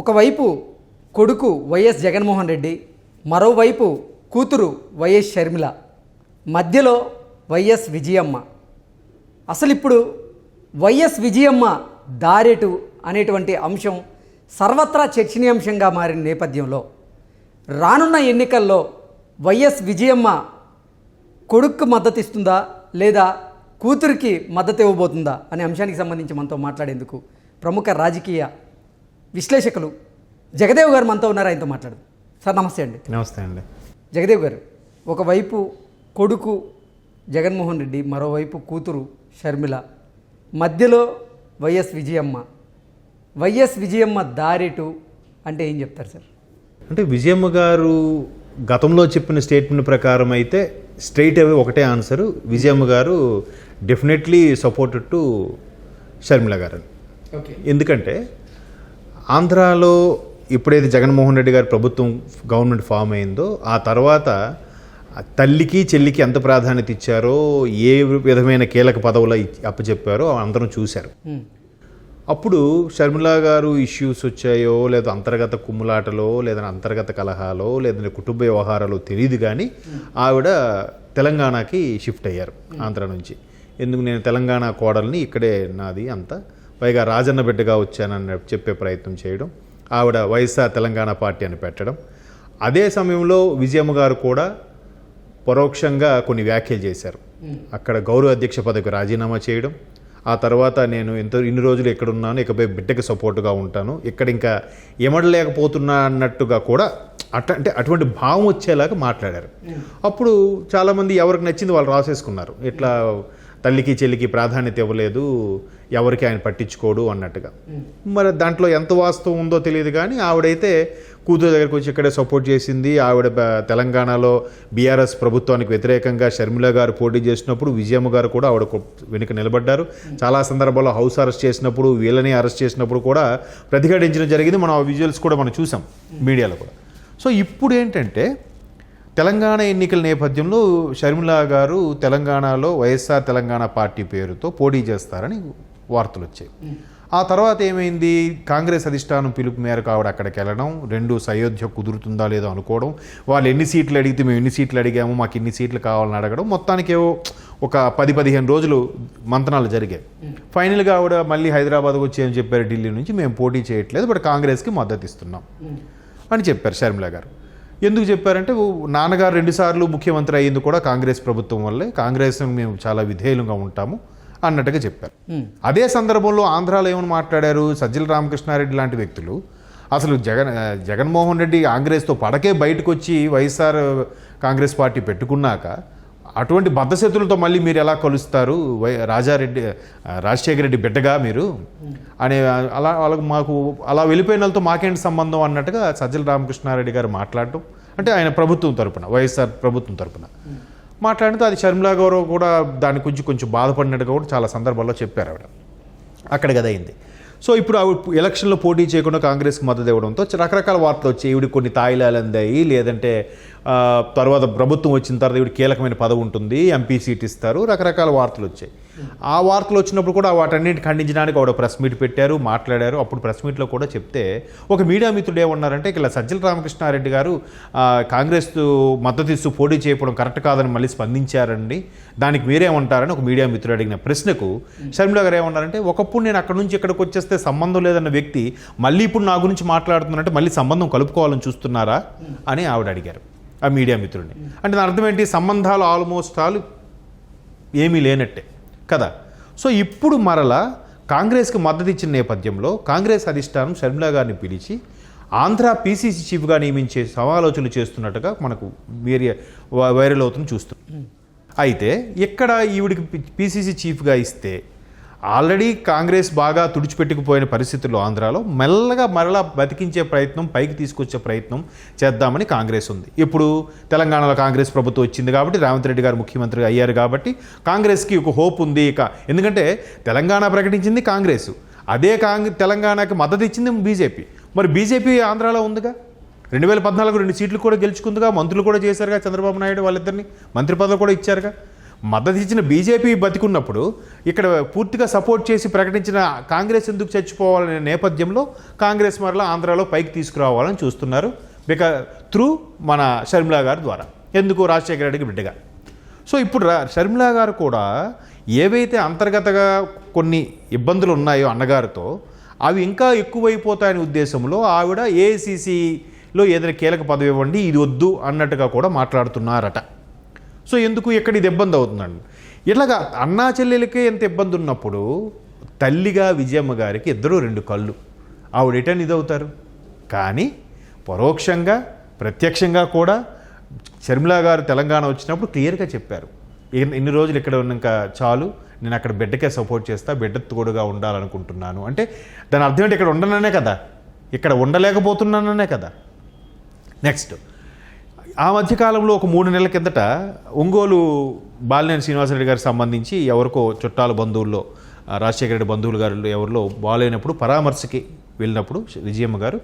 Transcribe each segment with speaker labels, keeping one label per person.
Speaker 1: ఒకవైపు కొడుకు వైఎస్ జగన్మోహన్ రెడ్డి, మరోవైపు కూతురు వైఎస్ షర్మిల, మధ్యలో వైఎస్ విజయమ్మ. అసలు ఇప్పుడు వైఎస్ విజయమ్మ దారెటు అనేటువంటి అంశం సర్వత్రా చర్చనీయాంశంగా మారిన నేపథ్యంలో రానున్న ఎన్నికల్లో వైఎస్ విజయమ్మ కొడుక్కు మద్దతు ఇస్తుందా లేదా కూతురికి మద్దతు ఇవ్వబోతుందా అనే అంశానికి సంబంధించి మనతో మాట్లాడేందుకు ప్రముఖ రాజకీయ విశ్లేషకులు జగదేవ్ గారు మనతో ఉన్నారు. ఆయనతో మాట్లాడు. సార్ నమస్తే అండి.
Speaker 2: నమస్తే అండి.
Speaker 1: జగదేవ్ గారు, ఒకవైపు కొడుకు జగన్మోహన్ రెడ్డి, మరోవైపు కూతురు షర్మిల, మధ్యలో వైఎస్ విజయమ్మ. వైఎస్ విజయమ్మ దారెటు అంటే ఏం చెప్తారు సార్?
Speaker 2: అంటే విజయమ్మ గారు గతంలో చెప్పిన స్టేట్మెంట్ ప్రకారం అయితే స్ట్రైట్ అవే ఒకటే ఆన్సరు, విజయమ్మ గారు డెఫినెట్లీ సపోర్టెడ్ టు షర్మిల గారు.
Speaker 1: ఓకే.
Speaker 2: ఎందుకంటే ఆంధ్రాలో ఎప్పుడైతే జగన్మోహన్ రెడ్డి గారి ప్రభుత్వం గవర్నమెంట్ ఫామ్ అయిందో ఆ తర్వాత తల్లికి చెల్లికి ఎంత ప్రాధాన్యత ఇచ్చారో, ఏ విధమైన కీలక పదవులు అప్పచెప్పారో అందరం చూశారు. అప్పుడు షర్మిల గారు ఇష్యూస్ వచ్చాయో లేదా అంతర్గత కుమ్ములాటలో లేదా అంతర్గత కలహాలో లేదా కుటుంబ వ్యవహారాలు తెలియదు, కానీ ఆవిడ తెలంగాణకి షిఫ్ట్ అయ్యారు ఆంధ్ర నుంచి. ఎందుకు నేను తెలంగాణ కోడల్ని, ఇక్కడే నాది అంతా, పైగా రాజన్న బిడ్డగా వచ్చానని చెప్పే ప్రయత్నం చేయడం, ఆవిడ వైఎస్ఆర్ తెలంగాణ పార్టీ అని పెట్టడం. అదే సమయంలో విజయమ్మ గారు కూడా పరోక్షంగా కొన్ని వ్యాఖ్యలు చేశారు. అక్కడ గౌరవ అధ్యక్ష పదవికి రాజీనామా చేయడం, ఆ తర్వాత నేను ఇన్ని రోజులు ఎక్కడున్నాను, ఇకపై బిడ్డకి సపోర్టుగా ఉంటాను, ఇక్కడ ఇంకా ఎమడలేకపోతున్నా అన్నట్టుగా కూడా అంటే అటువంటి భావం వచ్చేలాగా మాట్లాడారు. అప్పుడు చాలామంది ఎవరికి నచ్చింది వాళ్ళు రాసేసుకున్నారు. ఇట్లా తల్లికి చెల్లికి ప్రాధాన్యత ఇవ్వలేదు, ఎవరికి ఆయన పట్టించుకోడు అన్నట్టుగా. మరి దాంట్లో ఎంత వాస్తవం ఉందో తెలియదు, కానీ ఆవిడైతే కూతురు దగ్గరికి వచ్చి ఇక్కడే సపోర్ట్ చేసింది. ఆవిడ తెలంగాణలో బీఆర్ఎస్ ప్రభుత్వానికి వ్యతిరేకంగా షర్మిల గారు పోటీ చేసినప్పుడు విజయమ్మ గారు కూడా ఆవిడ వెనుక నిలబడ్డారు. చాలా సందర్భాల్లో హౌస్ అరెస్ట్ చేసినప్పుడు, వీళ్ళని అరెస్ట్ చేసినప్పుడు కూడా ప్రతిఘటించడం జరిగింది. మనం ఆ విజువల్స్ కూడా మనం చూసాం మీడియాలో కూడా. సో ఇప్పుడు ఏంటంటే తెలంగాణ ఎన్నికల నేపథ్యంలో షర్మిల గారు తెలంగాణలో వైఎస్ఆర్ తెలంగాణ పార్టీ పేరుతో పోటీ చేస్తారని వార్తలు వచ్చాయి. ఆ తర్వాత ఏమైంది, కాంగ్రెస్ అధిష్టానం పిలుపు మేరకు ఆవిడ అక్కడికి వెళ్ళడం, రెండు సయోధ్య కుదురుతుందా లేదో అనుకోవడం, వాళ్ళు ఎన్ని సీట్లు అడిగితే మేము ఎన్ని సీట్లు అడిగాము, మాకు ఇన్ని సీట్లు కావాలని అడగడం, మొత్తానికి ఏవో ఒక 10-15 రోజులు మంతనాలు జరిగాయి. ఫైనల్గా ఆవిడ మళ్ళీ హైదరాబాద్కు వచ్చి ఏం చెప్పారు, ఢిల్లీ నుంచి మేము పోటీ చేయట్లేదు, బట్ కాంగ్రెస్కి మద్దతు ఇస్తున్నాం అని చెప్పారు షర్మిల గారు. ఎందుకు చెప్పారంటే, నాన్నగారు 2 సార్లు ముఖ్యమంత్రి అయ్యింది కూడా కాంగ్రెస్ ప్రభుత్వం వల్లే, కాంగ్రెస్ మేము చాలా విధేయులుగా ఉంటాము అన్నట్టుగా చెప్పారు. అదే సందర్భంలో ఆంధ్రాలో ఏమని మాట్లాడారు, సజ్జల రామకృష్ణారెడ్డి లాంటి వ్యక్తులు అసలు జగన్మోహన్ రెడ్డి కాంగ్రెస్తో పడకే బయటకు వచ్చి వైఎస్ఆర్ కాంగ్రెస్ పార్టీ పెట్టుకున్నాక అటువంటి బద్ధశత్రులతో మళ్ళీ మీరు ఎలా కలుస్తారు, రాజశేఖర రెడ్డి బిడ్డగా మీరు అనే వాళ్ళకు మాకు అలా వెళ్ళిపోయిన వాళ్ళతో మాకేంటి సంబంధం అన్నట్టుగా సజ్జల రామకృష్ణారెడ్డి గారు మాట్లాడటం, అంటే ఆయన ప్రభుత్వం తరపున, వైఎస్ఆర్ ప్రభుత్వం తరపున మాట్లాడితే అది షర్మిల గారు కూడా దాని గురించి కొంచెం బాధపడినట్టుగా కూడా చాలా సందర్భాల్లో చెప్పారు ఆవిడ. అక్కడికి అది అయింది. సో ఇప్పుడు ఆవిడ ఎలక్షన్లో పోటీ చేయకుండా కాంగ్రెస్కి మద్దతు ఇవ్వడంతో రకరకాల వార్తలు వచ్చాయి. ఈవిడికి కొన్ని తాయిలాలు అందాయి, లేదంటే తర్వాత ప్రభుత్వం వచ్చిన తర్వాత ఈవిడ కీలకమైన పదవి ఉంటుంది, ఎంపీ సీట్ ఇస్తారు, రకరకాల వార్తలు వచ్చాయి. ఆ వార్తలు వచ్చినప్పుడు కూడా వాటన్నింటిని ఖండించడానికి ఆవిడ ప్రెస్ మీట్ పెట్టారు, మాట్లాడారు. అప్పుడు ప్రెస్ మీట్లో కూడా చెప్తే ఒక మీడియా మిత్రుడు ఏమన్నారంటే, ఇలా సజ్జల రామకృష్ణారెడ్డి గారు కాంగ్రెస్ మద్దతు ఇస్తూ పోటీ చేయడం కరెక్ట్ కాదని మళ్ళీ స్పందించారండి, దానికి మీరేమంటారని ఒక మీడియా మిత్రుడు అడిగిన ప్రశ్నకు షర్మిల గారు ఏమన్నారంటే, ఒకప్పుడు నేను అక్కడ నుంచి ఇక్కడికి వచ్చేస్తే సంబంధం లేదన్న వ్యక్తి మళ్ళీ ఇప్పుడు నా గురించి మాట్లాడుతున్నారంటే మళ్ళీ సంబంధం కలుపుకోవాలని చూస్తున్నారా అని ఆవిడ అడిగారు ఆ మీడియా మిత్రుడిని. అంటే దాని అర్థం ఏంటి, సంబంధాలు ఆల్మోస్ట్ ఆల్ ఏమీ లేనట్టే కదా. సో ఇప్పుడు మరలా కాంగ్రెస్కి మద్దతు ఇచ్చిన నేపథ్యంలో కాంగ్రెస్ అధిష్టానం షర్మిల గారిని పిలిచి ఆంధ్ర పీసీసీ చీఫ్గా నియమించే సమాలోచనలు చేస్తున్నట్టుగా మనకు వైరల్ అవుతుంది చూస్తున్నాం. అయితే ఇక్కడ ఈవిడికి పీసీసీ చీఫ్గా ఇస్తే ఆల్రెడీ కాంగ్రెస్ బాగా తుడిచిపెట్టుకుపోయిన పరిస్థితుల్లో ఆంధ్రాలో మెల్లగా మరలా బతికించే ప్రయత్నం, పైకి తీసుకొచ్చే ప్రయత్నం చేద్దామని కాంగ్రెస్ ఉంది. ఇప్పుడు తెలంగాణలో కాంగ్రెస్ ప్రభుత్వం వచ్చింది కాబట్టి, రేవంత్ రెడ్డి గారు ముఖ్యమంత్రి అయ్యారు కాబట్టి కాంగ్రెస్కి ఒక హోప్ ఉంది. ఎందుకంటే తెలంగాణ ప్రకటించింది కాంగ్రెస్, అదే తెలంగాణకి మద్దతు ఇచ్చింది బీజేపీ. మరి బీజేపీ ఆంధ్రాలో ఉందిగా, 2014 2 సీట్లు కూడా గెలుచుకుందిగా, మంత్రులు కూడా చేశారుగా, చంద్రబాబు నాయుడు వాళ్ళిద్దరిని మంత్రి పదవులు కూడా ఇచ్చారుగా. మద్దతు ఇచ్చిన బీజేపీ బతికున్నప్పుడు ఇక్కడ పూర్తిగా సపోర్ట్ చేసి ప్రకటించిన కాంగ్రెస్ ఎందుకు చచ్చిపోవాలనే నేపథ్యంలో కాంగ్రెస్ మరలా ఆంధ్రాలో పైకి తీసుకురావాలని చూస్తున్నారు. త్రూ మన షర్మిలా గారి ద్వారా. ఎందుకు? రాజశేఖర రెడ్డికి బిడ్డగా. సో ఇప్పుడు షర్మిలా గారు కూడా ఏవైతే అంతర్గతంగా కొన్ని ఇబ్బందులు ఉన్నాయో అన్నగారితో అవి ఇంకా ఎక్కువైపోతాయనే ఉద్దేశంలో ఆవిడ ఏఐసిసిలో ఏదైనా కీలక పదవి ఇవ్వండి, ఇది వద్దు అన్నట్టుగా కూడా మాట్లాడుతున్నారట. సో ఎందుకు ఎక్కడ ఇది ఇబ్బంది అవుతుందండి? ఇట్లాగా అన్నా చెల్లెలకే ఎంత ఇబ్బంది ఉన్నప్పుడు తల్లిగా విజయమ్మ గారికి ఇద్దరు రెండు కళ్ళు, ఆవిడ రిటర్న్ ఇదవుతారు. కానీ పరోక్షంగా ప్రత్యక్షంగా కూడా షర్మిలా గారు తెలంగాణ వచ్చినప్పుడు క్లియర్గా చెప్పారు, ఇన్ని రోజులు ఇక్కడ ఉన్నాక చాలు, నేను అక్కడ బిడ్డకే సపోర్ట్ చేస్తా, బిడ్డ తోడుగా ఉండాలనుకుంటున్నాను. అంటే దాని అర్థం ఏంటి? ఇక్కడ ఉండననే కదా, ఇక్కడ ఉండలేకపోతున్నాననే కదా. నెక్స్ట్, ఆ మధ్యకాలంలో ఒక 3 నెలల కిందట ఒంగోలు బాలినేని శ్రీనివాసరెడ్డి గారికి సంబంధించి ఎవరికో చుట్టాల బంధువుల్లో, రాజశేఖర రెడ్డి బంధువులు గారు ఎవరిలో బాగాలేనప్పుడు పరామర్శకి వెళ్ళినప్పుడు విజయమ్మ గారు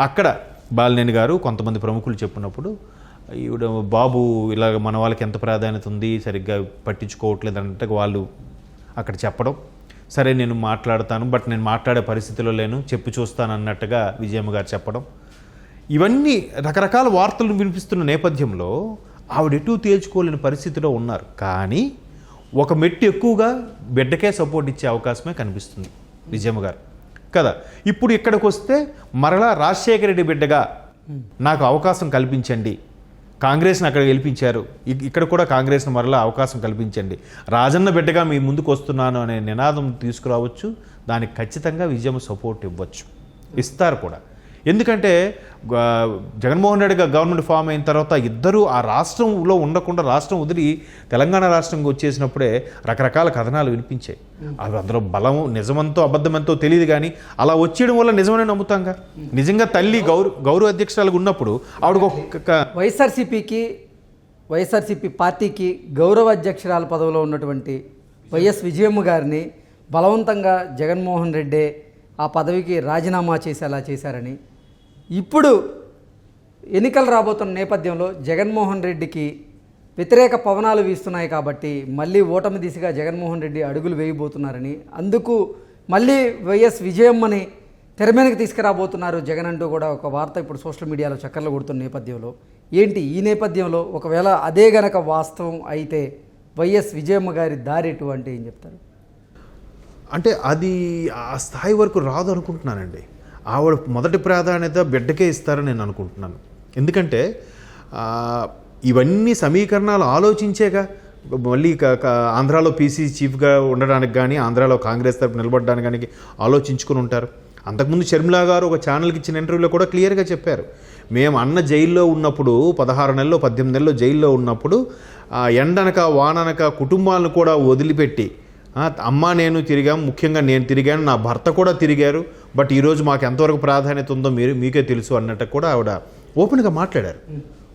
Speaker 2: అక్కడ బాలినేని గారు కొంతమంది ప్రముఖులు చెప్పినప్పుడు ఈవిడ బాబు ఇలాగ మన వాళ్ళకి ఎంత ప్రాధాన్యత ఉంది, సరిగ్గా పట్టించుకోవట్లేదు అంటే వాళ్ళు అక్కడ చెప్పడం, సరే నేను మాట్లాడతాను, బట్ నేను మాట్లాడే పరిస్థితిలో లేను, చెప్పి చూస్తాను అన్నట్టుగా విజయమ్మ గారు చెప్పడం, ఇవన్నీ రకరకాల వార్తలు వినిపిస్తున్న నేపథ్యంలో ఆవిడ ఎటు తేల్చుకోలేని పరిస్థితిలో ఉన్నారు. కానీ ఒక మెట్టు ఎక్కువగా బిడ్డకే సపోర్ట్ ఇచ్చే అవకాశమే కనిపిస్తుంది విజయమ్మ గారు కదా. ఇప్పుడు ఇక్కడికి వస్తే మరలా రాజశేఖర రెడ్డి బిడ్డగా నాకు అవకాశం కల్పించండి, కాంగ్రెస్ని అక్కడ గెలిపించారు, ఇక్కడ కూడా కాంగ్రెస్ని మరలా అవకాశం కల్పించండి, రాజన్న బిడ్డగా మీ ముందుకు వస్తున్నాను అనే నినాదం తీసుకురావచ్చు. దానికి ఖచ్చితంగా విజయమ్మ సపోర్ట్ ఇవ్వచ్చు, ఇస్తారు కూడా. ఎందుకంటే జగన్మోహన్ రెడ్డి గవర్నమెంట్ ఫామ్ అయిన తర్వాత ఇద్దరూ ఆ రాష్ట్రంలో ఉండకుండా రాష్ట్రం వదిలి తెలంగాణ రాష్ట్రంకి వచ్చేసినప్పుడే రకరకాల కథనాలు వినిపించాయి. అవి అందులో బలము నిజమంతో అబద్ధమంతో తెలియదు, కానీ అలా వచ్చేయడం వల్ల నిజమనే నమ్ముతాంగా. నిజంగా తల్లి గౌరవ అధ్యక్షురాలుగా ఉన్నప్పుడు ఆవిడ
Speaker 1: వైఎస్ఆర్సీపీ పార్టీకి గౌరవ అధ్యక్షురాల పదవిలో ఉన్నటువంటి వైఎస్ విజయమ్మ గారిని బలవంతంగా జగన్మోహన్ రెడ్డి ఆ పదవికి రాజీనామా చేసేలా చేశారని, ఇప్పుడు ఎన్నికలు రాబోతున్న నేపథ్యంలో జగన్మోహన్ రెడ్డికి వ్యతిరేక పవనాలు వీస్తున్నాయి కాబట్టి మళ్ళీ ఓటమి దిశగా జగన్మోహన్ రెడ్డి అడుగులు వేయబోతున్నారని, అందుకు మళ్ళీ వైఎస్ విజయమ్మని తెర మీదకి తీసుకురాబోతున్నారు జగన్ అంటూ కూడా ఒక వార్త ఇప్పుడు సోషల్ మీడియాలో చక్కర్లు కొడుతున్న నేపథ్యంలో ఏంటి ఈ నేపథ్యంలో ఒకవేళ అదే గనక వాస్తవం అయితే వైఎస్ విజయమ్మ గారి దారెటు అంటే ఏం చెప్తారు?
Speaker 2: అంటే అది ఆ స్థాయి వరకు రాదు అనుకుంటున్నానండి. ఆవిడ మొదటి ప్రాధాన్యత బిడ్డకే ఇస్తారని నేను అనుకుంటున్నాను. ఎందుకంటే ఇవన్నీ సమీకరణాలు ఆలోచించేగా మళ్ళీ ఆంధ్రాలో పీసీ చీఫ్గా ఉండడానికి కానీ ఆంధ్రాలో కాంగ్రెస్ తరపు నిలబడడానికి కానీ ఆలోచించుకుని ఉంటారు. అంతకుముందు షర్మిలా గారు ఒక ఛానల్కి ఇచ్చిన ఇంటర్వ్యూలో కూడా క్లియర్గా చెప్పారు, మేము అన్న జైల్లో ఉన్నప్పుడు 16 నెలలు 18 నెలలు జైల్లో ఉన్నప్పుడు ఎండనక వాననక కుటుంబాలను కూడా వదిలిపెట్టి అమ్మ నేను తిరిగాం, ముఖ్యంగా నేను తిరిగాను, నా భర్త కూడా తిరిగారు, బట్ ఈరోజు మాకు ఎంతవరకు ప్రాధాన్యత ఉందో మీకే తెలుసు అన్నట్టు కూడా ఆవిడ ఓపెన్గా మాట్లాడారు.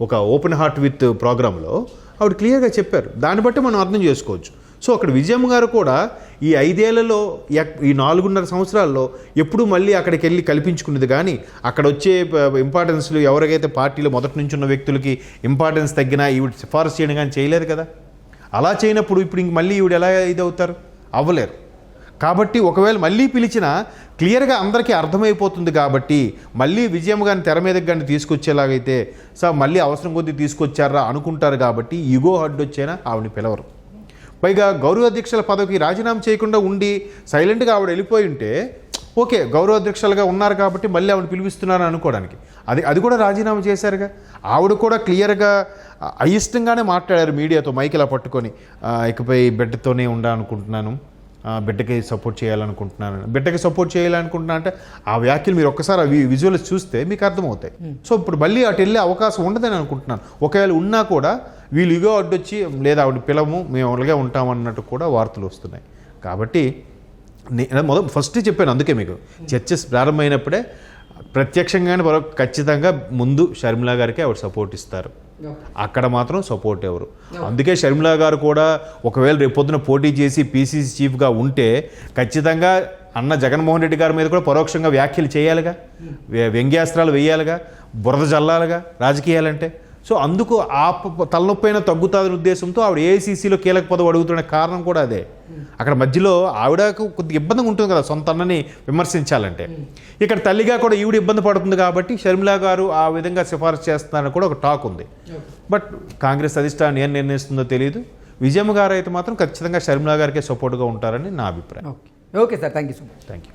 Speaker 2: ఒక ఓపెన్ హార్ట్ విత్ ప్రోగ్రాంలో ఆవిడ క్లియర్గా చెప్పారు. దాన్ని బట్టి మనం అర్థం చేసుకోవచ్చు. సో అక్కడ విజయమ్మ గారు కూడా ఈ 5 ఏళ్లలో ఈ 4.5 సంవత్సరాల్లో ఎప్పుడూ మళ్ళీ అక్కడికి వెళ్ళి కల్పించుకునేది, కానీ అక్కడ వచ్చే ఇంపార్టెన్స్లు ఎవరికైతే పార్టీలో మొదటి నుంచి ఉన్న వ్యక్తులకి ఇంపార్టెన్స్ తగ్గినా ఈవిడ సిఫారసు చేయడం కానీ చేయలేదు కదా. అలా చేయనప్పుడు ఇప్పుడు ఇంక మళ్ళీ ఈవిడ ఎలా ఇదవుతారు? అవ్వలేరు. కాబట్టి ఒకవేళ మళ్ళీ పిలిచినా క్లియర్గా అందరికీ అర్థమైపోతుంది. కాబట్టి మళ్ళీ విజయమ్మ గారిని తెర మీదకి కానీ తీసుకొచ్చేలాగైతే మళ్ళీ అవసరం కొద్దీ తీసుకొచ్చారా అనుకుంటారు. కాబట్టి ఈగో అడ్డొచ్చైనా ఆవిడని పిలవరు. పైగా గౌరవ అధ్యక్షుల పదవికి రాజీనామా చేయకుండా ఉండి సైలెంట్గా ఆవిడ వెళ్ళిపోయి ఉంటే ఓకే, గౌరవ అధ్యక్షులుగా ఉన్నారు కాబట్టి మళ్ళీ ఆవిడ పిలిపిస్తున్నారని అనుకోవడానికి. అది కూడా రాజీనామా చేశారుగా. ఆవిడ కూడా క్లియర్గా అయిష్టంగానే మాట్లాడారు మీడియాతో మైకిలా పట్టుకొని, ఇకపై బిడ్డతోనే ఉండాలనుకుంటున్నాను, బిడ్డకి సపోర్ట్ చేయాలనుకుంటున్నాను. బిడ్డకి సపోర్ట్ చేయాలనుకుంటున్నా అంటే ఆ వ్యాఖ్యలు మీరు ఒక్కసారి అవి విజువల్స్ చూస్తే మీకు అర్థమవుతాయి. సో ఇప్పుడు మళ్ళీ అటు వెళ్ళే అవకాశం ఉండదని అనుకుంటున్నాను. ఒకవేళ ఉన్నా కూడా వీళ్ళు ఇగో అడ్డొచ్చి లేదా ఆవిడ పిలము మేము అలాగే ఉంటామన్నట్టు కూడా వార్తలు వస్తున్నాయి. కాబట్టి ఫస్ట్ చెప్పాను, అందుకే మీకు చర్చస్ ప్రారంభమైనప్పుడే ప్రత్యక్షంగానే ఖచ్చితంగా ముందు షర్మిలా గారికి ఆవిడ సపోర్ట్ ఇస్తారు, అక్కడ మాత్రం సపోర్ట్ ఎవరు. అందుకే షర్మిలా గారు కూడా ఒకవేళ రేపొద్దున పోటీ చేసి పీసీసీ చీఫ్గా ఉంటే ఖచ్చితంగా అన్న జగన్మోహన్ రెడ్డి గారి మీద కూడా పరోక్షంగా వ్యాఖ్యలు చేయాలిగా, వ్యంగ్యాస్త్రాలు వేయాలిగా, బురద జల్లాలిగా రాజకీయాలంటే. సో అందుకు ఆ తలనొప్పి అయినా తగ్గుతుందనే ఉద్దేశంతో ఆవిడ ఏఐసీసీలో కీలక పదవి అడుగుతున్న కారణం కూడా అదే. అక్కడ మధ్యలో ఆవిడకు కొద్దిగా ఇబ్బందిగా ఉంటుంది కదా సొంత అన్నని విమర్శించాలంటే. ఇక్కడ తల్లిగా కూడా ఈవిడ ఇబ్బంది పడుతుంది కాబట్టి షర్మిల గారు ఆ విధంగా సిఫారసు చేస్తున్నారని కూడా ఒక టాక్ ఉంది. బట్ కాంగ్రెస్ అధిష్టానం ఏం నిర్ణయిస్తుందో తెలియదు. విజయమ్మ గారు అయితే మాత్రం ఖచ్చితంగా షర్మిల గారికే సపోర్ట్గా ఉంటారని నా అభిప్రాయం.
Speaker 1: Okay sir, thank you so much.
Speaker 2: Thank you.